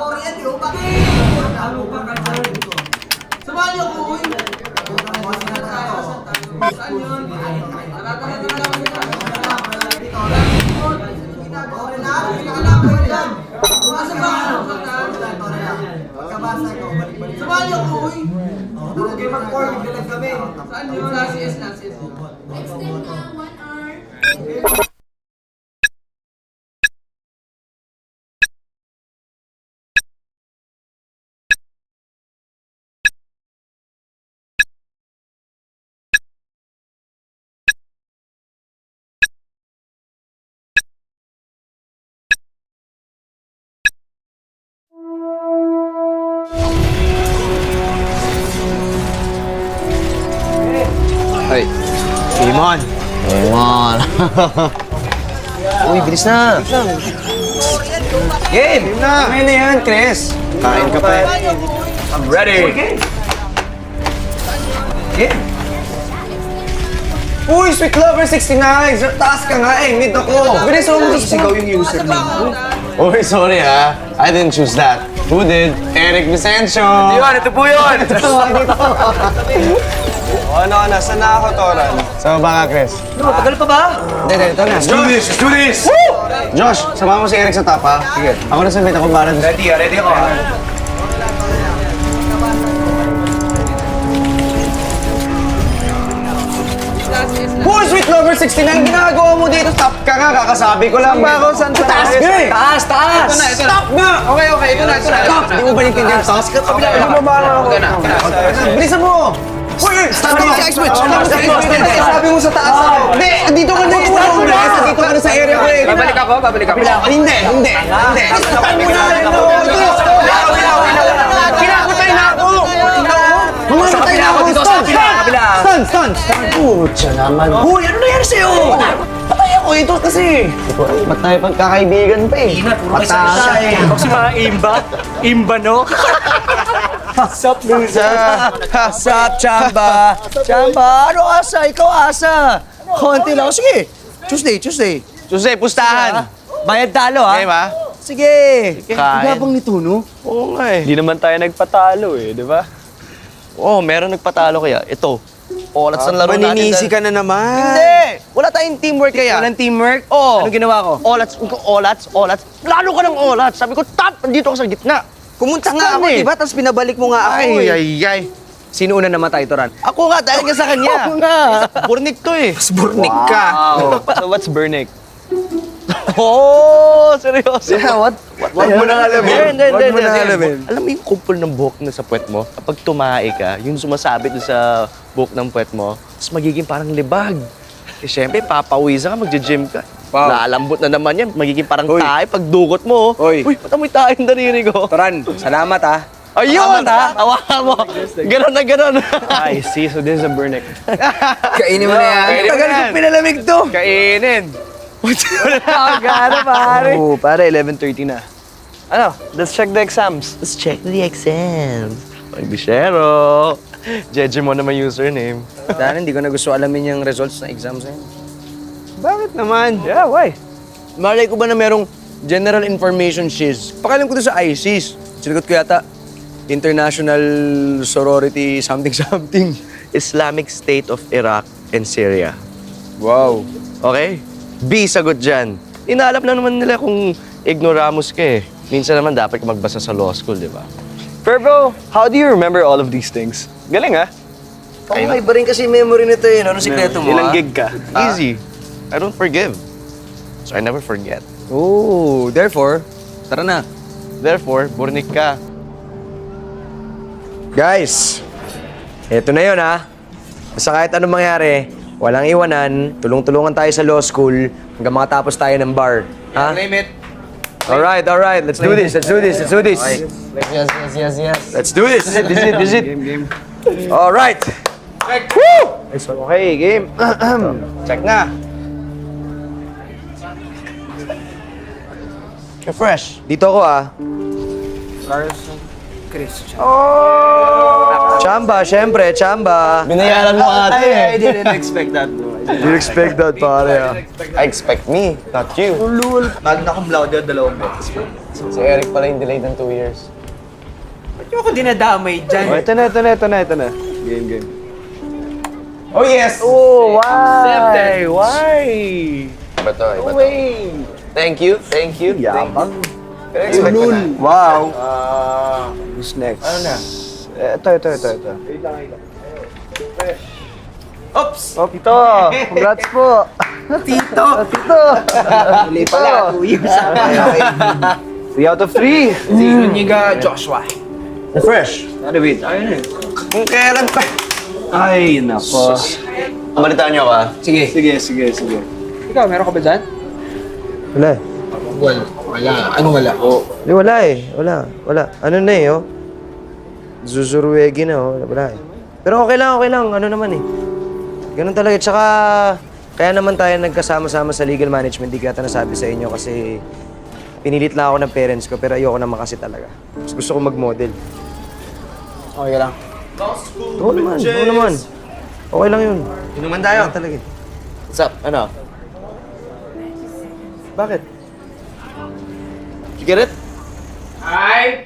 story yan, di ba? Samahan niyo ko, uy! Saan yun? Nakatahan na lang sila. Okay na? Pinakalaban ko yan. Kumasa ba ako? Pagkabasa ko, balik-balik. Samahan niyo ko, uy! Okay, mag-form, bilang kami. Saan yun? Sa CS na, CS. Extend ka, 1 hour. Ay, Simon! Simon! Uy, bilis na! Game! Game na! Kumain na yan, Chris! Kain ka pa eh. I'm ready! Game! Uy, Sweet Lover 69! Taas ka nga eh, mid ako! Bilis mo sigaw yung username. Uy, sorry ha. I didn't choose that. Who did? Eric Vicencio! Yun, ito po yun! Ano, saan na ako, Toran? Sama ba ka, Chris? No, tagal pa ba? Hindi, ito na. Let's do this! Let's do this! Woo! Josh, sama mo si Eric sa top, ha? Sige. Ako na sa mid, ako para. Ready ako. Uy, Sweet Lover 69, ginagawa mo dito. Stop ka nga, kakasabi ko lang. Saan ba ako? Saan sa taas? Taas, taas! Ito na. Stop nga! Okay, ito na. Stop! Di mo ba naintindihan? Taas ka? Bilisan mo! Uy! Stop ka! Sabi mo sa taas ako. Hindi! Dito ka na yung dito ka na sa area ko eh. Babalik ako. Hindi! Stop mo na! Pinakutay na ako! Mamatay na ako! Stun! Putya naman. Uy! Ano nangyari sa'yo? Patay ako ito kasi. Ba't tayo pagkakaibigan pa eh? Patay. Kasi mga imba no? Sup, loser? Sup, Chamba? Chamba, ano asa? Ikaw asa? Konti lang. Sige, Tuesday. Tuesday, pustahan. Bayad talo, ha? Okay ba? Sige. Kain. Gabang nito, no? Oo nga eh. Hindi naman tayo nagpatalo eh, di ba? Oo, meron nagpatalo kaya. Ito. Olats ang laro natin. Maninisi ka na naman. Hindi! Wala tayong teamwork kaya. Walang teamwork? Oo. Anong ginawa ko? Olats. Lalo ka ng olats. Sabi ko, top! Nandito ka sa gitna. Pumunta nga ako, eh. di ba? Tapos pinabalik mo nga ako, eh. Ay. Sino una namatay, Toran? Ako nga, dahil nga sa kanya. Ako nga. Burnik to eh. Burnik ka. So what's Bernick? Oh, seryoso. What? Wag mo nang alamin. Wag mo nang alamin. Alam mo yung kumpol ng buhok na sa puwet mo? Kapag tumae ka, yung sumasabit doon sa buhok ng puwet mo, tapos magiging parang libag. Eh, syempre, papawisan ka, magja-gym ka. Wow. Lalambot na naman yan, magiging parang Uy. tae pag dugot mo. Uy. Uy, ba't amoy tae yung dariri ko? Toran, salamat, ha? Ayun! Hawakan mo! Ganon na ganon. I see, so this is a Bernick. Kainin mo na yan. Kainin mo Tagal na ko yan. pinalamig to. Kainin. Gana, pare. Oo, pare, 11:30 na. Ano, let's check the exams. Let's check the exams. Pag-bishero. Jeje mo naman username. Dahil hindi ko na gusto alamin yung results ng exams na yun. Bakit naman? Yeah, why? Malay ko ba na merong general information shiz? Pakalam ko to sa ISIS. Sinagot ko yata, International Sorority something. Islamic State of Iraq and Syria. Wow. Okay? B, sagot dyan. Inaalap na naman nila kung ignoramus ka eh. Minsan naman dapat ka magbasa sa law school, di ba? Pero bro, how do you remember all of these things? Galing ah. Okay, iba rin kasi memory nito eh. Ano sikreto mo, Ilang gig ka? Easy. I don't forgive. So I never forget. Oh, therefore, tara na. Therefore, burnik ka. Guys, eto na yun ha. Basta kahit anong mangyari, walang iwanan, tulong-tulungan tayo sa law school hanggang makatapos tayo ng bar. Ha? Alright. Let's do this. Yes. Let's do this. This it. Game. Alright. Okay, game. Check na. You're fresh. Dito ako ah. Chamba, syempre, Chamba. Binayaran mo ate eh. didn't expect that, bro. You expect that, pare ah. I expect me, not you. Magna cum laude, 2 beses. Si Eric pala yung delayed ng 2 years. Ba't yung ako dinadamay dyan? Oh, ito na. Game. Oh, yes! Oh, why? Why? Iba to. Way! Thank you. Yabang. Expect ko na. Wow. Who's next? Ano na? Ito. Oops! Oh, Tito! Congrats po! Tito! Tito! Huli pala, 2 years. 3 out of 3! Si Nuniga Joshua. Fresh. Ano, wait? Ayun eh. Kung kailan pa. Ay, nako. Balitaan niyo ka. Sige. Sige. Ikaw, meron ka ba dyan? Wala. Wala. Anong wala? Wala eh. Wala. Ano na eh, oh. Zuzuruwegi na, oh. Wala eh. Pero okay lang. Ano naman eh. Ganun talaga. Tsaka, kaya naman tayo nagkasama-sama sa legal management. Di kaya nasabi sa inyo kasi pinilit lang ako ng parents ko pero ayoko naman kasi talaga. Mas gusto ko mag-model. Okay lang. Oo naman. Okay lang yun. Inuman tayo. Talaga eh. What's up? Ano? Bakit? You get it? Hi!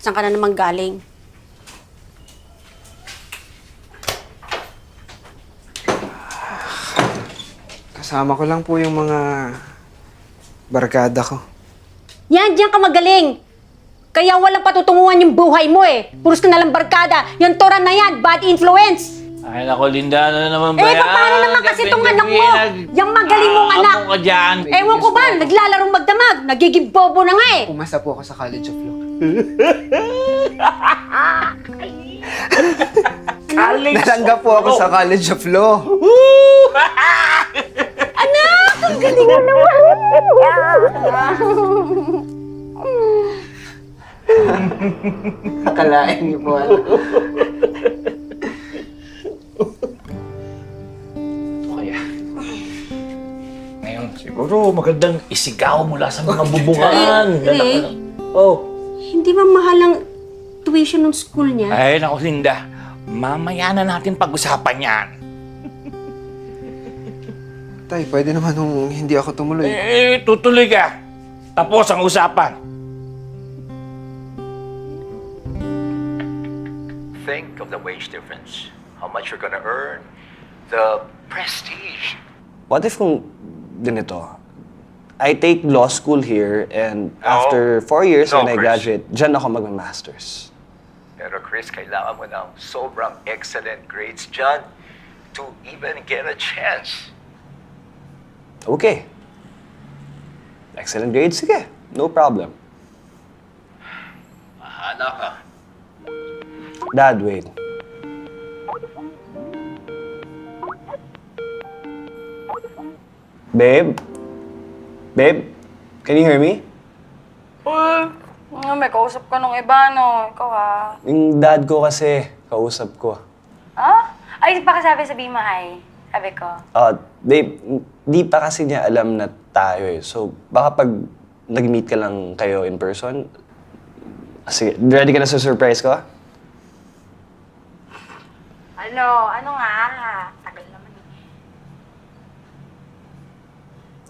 Saan ka na naman galing? Kasama ko lang po yung mga barkada ko. Yan, diyan ka magaling. Kaya walang patutunguhan yung buhay mo eh. Puros ka nalang barkada. Yung tora na yan, bad influence. Ay, nako, Linda, ano naman ba Eh, yan? paano naman kasi itong anak mo? Yung magaling mong anak. Amo ka dyan. Ewan ko ba, naglalarong magdamag. Nagiging bobo na nga eh. Pumasa po ako sa College of Law. Natanggap po ako sa College of Law. Anak, ang galing mo naman. Akalain niyo po. Ngayon, siguro magandang isigaw mula sa mga bubungan. Eh, Oh. hindi ba mahal ang tuition ng school niya? Ay, nako, Linda. Mamaya na natin pag-usapan yan. Tay, pwede naman nung hindi ako tumuloy. Tutuloy ka. Tapos ang usapan. Think of the wage difference, how much you're gonna earn, the prestige. What if kung ganito? I take law school here and after 4 years No, when I Chris. graduate, dyan ako mag-masters. Pero Chris, kailangan mo ng sobrang excellent grades dyan to even get a chance. Okay. Excellent grades, sige. No problem. Bahala ka. Dad, wait. Babe? Babe? Can you hear me? May kausap ka nung iba, no? Ikaw, ha? Yung dad ko kasi, kausap ko. Ah? Ay, baka sabi mo, hi. Sabi ko. Babe, di pa kasi niya alam na tayo eh. So, baka pag nag-meet ka lang kayo in person, sige, ready ka na sa surprise ko? Ano nga? Tagal naman eh.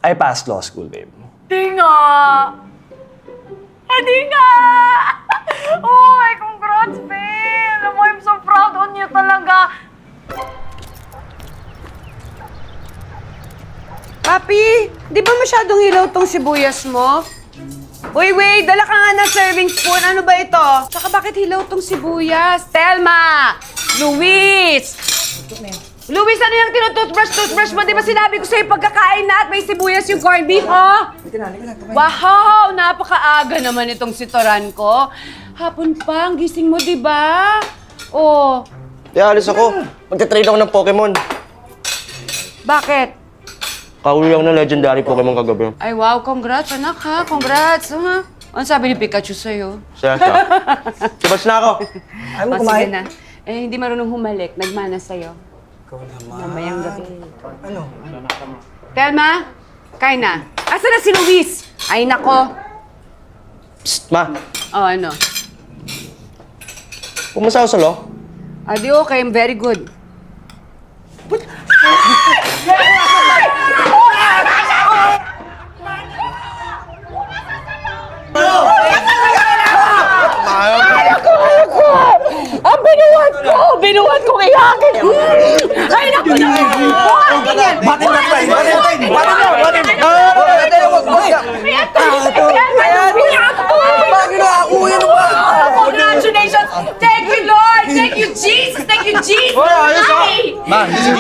I passed law school, babe. Di nga! Di nga! Uy, congrats, babe! Alam mo, I'm so proud on you talaga. Papi, di ba masyadong hilaw tong sibuyas mo? Uy, wait! Dala ka nga ng serving spoon. Ano ba ito? Tsaka bakit hilaw tong sibuyas? Telma! Luis! Luis, ano yung tinutoothbrush mo? Di ba sinabi ko sa'yo pagkakain na at may sibuyas yung corned beef, oh? Wow! Napakaaga naman itong sitoran ko. Hapon pa, ang gising mo, di ba? Oh, Alis ako. Magta-trade ako ng Pokemon. bakit? Kahuli lang na legendary Pokemon kagabi. Ay, wow, congrats, anak, ha? Congrats, ha? Ano sabi ni Pikachu sa'yo? Siya. Sibas na ako. Ay mo Sige na. Eh, hindi marunong humalik. Nagmana sa'yo. Ikaw naman. Mamayang gabi. Ano? Telma, kain na. Asa na si Luis? Ay, nako. Psst, ma. Oh, ano? Pumasa ako sa law. Adi, okay. I'm very good.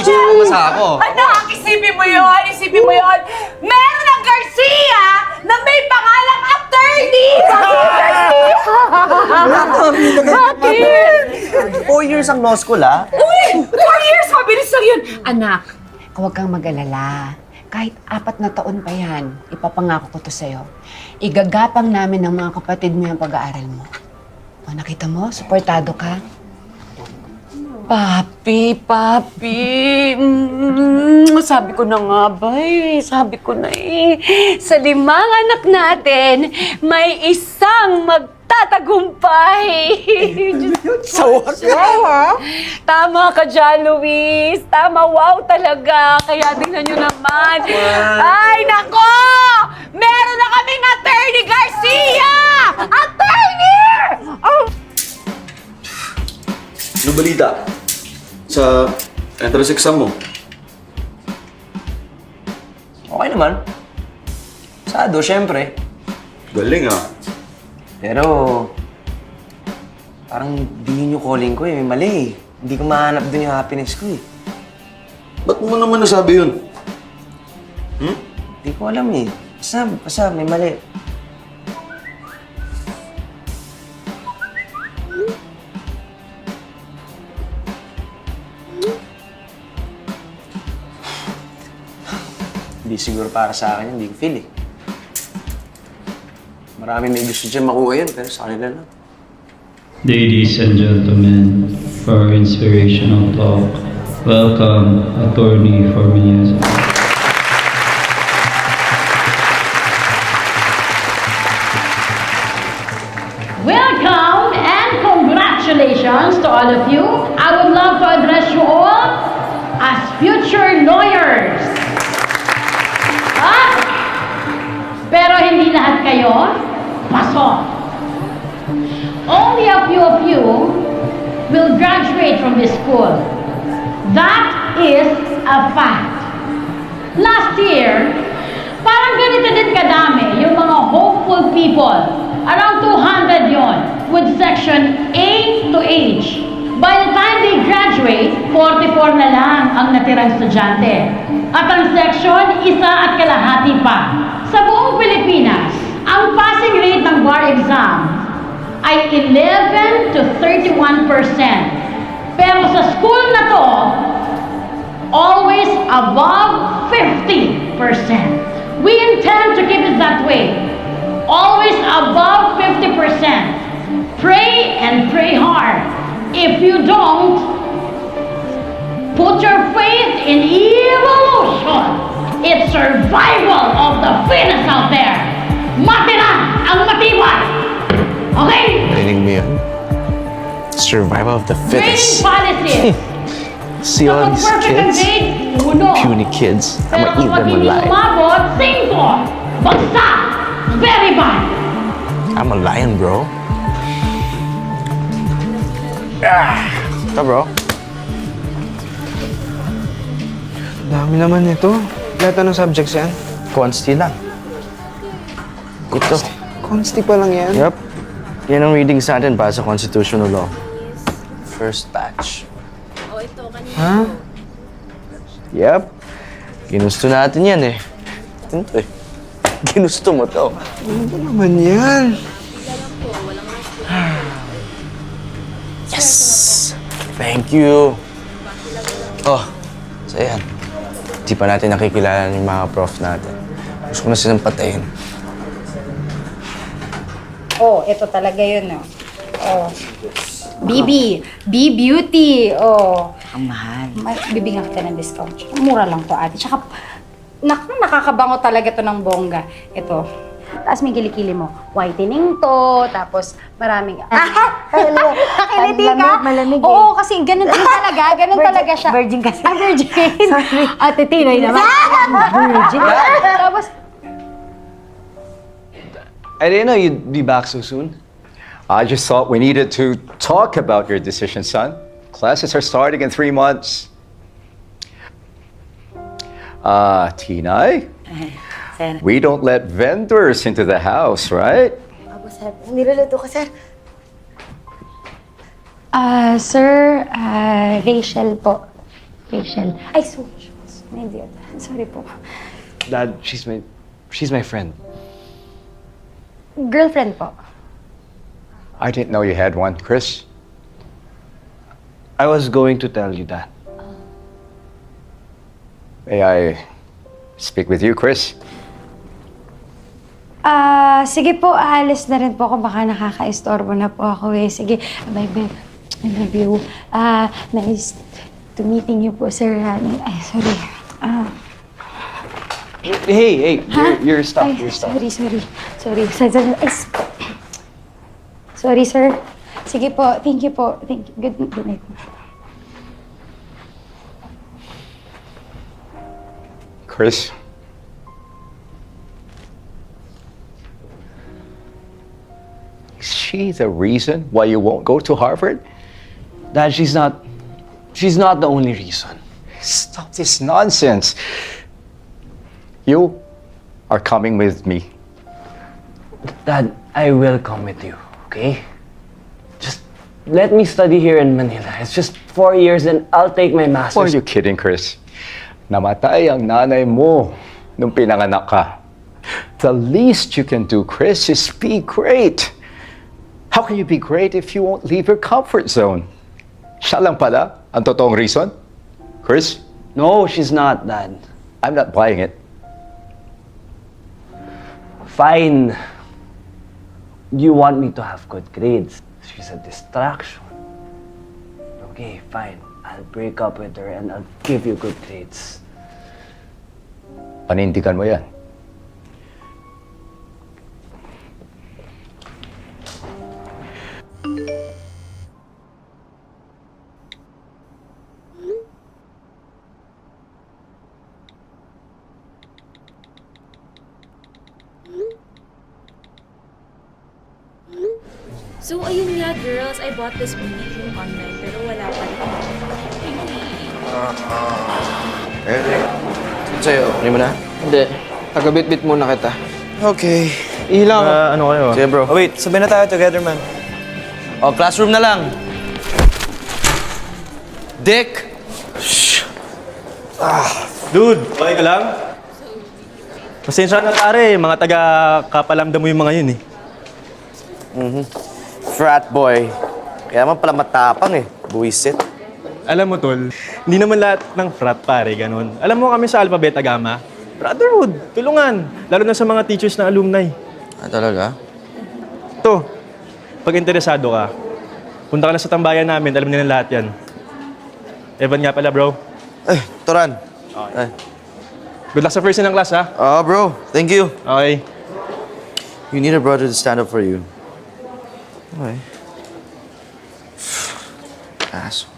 Bumasa ako. Anak, isipin mo yun, isipin mo yun. Meron ng Garcia na may pangalang attorney! Bakit? 4 years ang law school, ah. Uy! 4 years! Mabilis lang yun! Anak, huwag kang mag-alala. Kahit 4 na taon pa yan, ipapangako ko to sa'yo. Igagapang namin ng mga kapatid mo yung pag-aaral mo. O, nakita mo? Suportado ka? Papi, papi. Sabi ko na nga ba eh. Sabi ko na eh. Sa 5 anak natin, may isang magtatagumpay. Sawa? Tama ka dyan, Luis. Tama, wow talaga. Kaya tingnan nyo naman. Ay, nako! Meron na kaming Attorney Garcia! Attorney! Oh! Ano balita? Sa entrance exam mo? Okay naman. Sado, syempre. Galing ah. Pero, parang di yung calling ko eh. May mali eh. Hindi ko mahanap dun yung happiness ko eh. Ba't mo naman nasabi yun? Hindi ko alam eh. Basta may mali. Hindi siguro para sa akin, hindi ko feel eh. Marami may gusto dyan makuha yan, pero sa kanila lang. Ladies and gentlemen, for our inspirational talk, welcome Attorney Forminias. Welcome and congratulations to all of you. I would love to address you all as future lawyers. Pero hindi lahat kayo pasok. Only a few of you will graduate from this school. That is a fact. Last year, parang ganito din kadami yung mga hopeful people. Around 200 yon with section A to H. By the time they graduate, 44 na lang ang natirang estudyante. At ang section, 1.5 pa. Sa buong Pilipinas, ang passing rate ng bar exam ay 11 to 31%. Pero sa school na to, always above 50%. We intend to keep it that way. Always above 50%. Pray and pray hard. If you don't, put your faith in evolution. It's survival of the fittest out there. Matira ang matibay. Okay? Narinig mo yun? Survival of the Grading fittest. policies. See all Kapag these perfect ang kids? grade, 1. Puny kids. I'm Pero gonna eat kapag them hindi alive. umabot, 5. Bagsak. Very bad. I'm a lion, bro. Ito, bro. Dami naman ito. Lahat anong subjects yan? Consti lang. Ito. Consti pa lang yan? Yup. Yan ang reading sa atin para sa constitutional law. First batch. Ha? Yup. Ginusto natin yan eh. Ito eh. Ginusto mo to. Ano ba naman yan? Yes! Thank you. Oh, so yan. Di pa natin nakikilala yung mga prof natin. Gusto ko na silang patayin. Oh, ito talaga yun, oh. Oh. BB. B-Beauty. Oh. Ang mahal. Bibigyan kita ng discount. Mura lang to, ate. Tsaka, nakakabango talaga to ng bongga. Ito. Tapos may kilikili mo. Whitening to. Tapos maraming... Nakiliti ka? Malamig Oo, kasi ganun din talaga. Ganun talaga siya. Virgin kasi. Ah, virgin. Sorry. Ate Tinoy naman. Virgin. Tapos, I didn't know you'd be back so soon. I just thought we needed to talk about your decision, son. Classes are starting in 3 months. Tinay? Sir. We don't let vendors into the house, right? Ako, sir. Niluluto ko, sir. Sir, Rachel po. facial. Ay, sorry. Hindi. Sorry po. Dad, she's my friend. Girlfriend po. I didn't know you had one, Chris. I was going to tell you that. May I speak with you, Chris? Sige po, aalis na rin po ako. Baka nakaka-istorbo na po ako eh. Sige, bye babe. I love you. Nice to meeting you po, sir. Ay, sorry. Hey, you're stuck. Ay, You're stuck. Sorry. Sorry, sir. Sige po, thank you po. Thank you. Good night. Chris? Is she the reason why you won't go to Harvard? Dad, she's not the only reason. Stop this nonsense. You are coming with me. Dad, I will come with you, okay? Just let me study here in Manila. It's just 4 years and I'll take my Are master's. you kidding, Chris? Namatay ang nanay mo nung pinanganak ka. The least you can do, Chris, is be great. How can you be great if you won't leave your comfort zone? Siya lang pala ang totoong reason? Chris? No, she's not, Dad. I'm not buying it. Fine. You want me to have good grades. She's a distraction. Okay, fine. I'll break up with her and I'll give you good grades. Panindigan mo yan. So, ayun nga, girls. I bought this beauty cream online, pero wala pa rin. Sa'yo, okay mo na? Hindi. Tagabit-bit muna kita. Okay. Ihilang ako. Ano kayo? Sige, bro. Oh, wait, sabay na tayo together, man. Oh, classroom na lang. Dick! Shh! Dude, okay ka lang? Pasensya na pare, mga taga-kapalamdam mo yung mga yun eh. Frat boy. Kaya man pala matapang eh. Buwisit. Alam mo, tol, hindi naman lahat ng frat pare, ganun. Alam mo kami sa Alpha Beta Gamma, brotherhood, tulungan. Lalo na sa mga teachers na alumni. Ah, talaga? To, pag interesado ka, punta ka na sa tambayan namin, alam nila lahat yan. Evan nga pala, bro. Eh, Toran. Okay. Good luck sa first in ng class, ha? Oh, bro. Thank you. Okay. You need a brother to stand up for you. Okay. Asshole.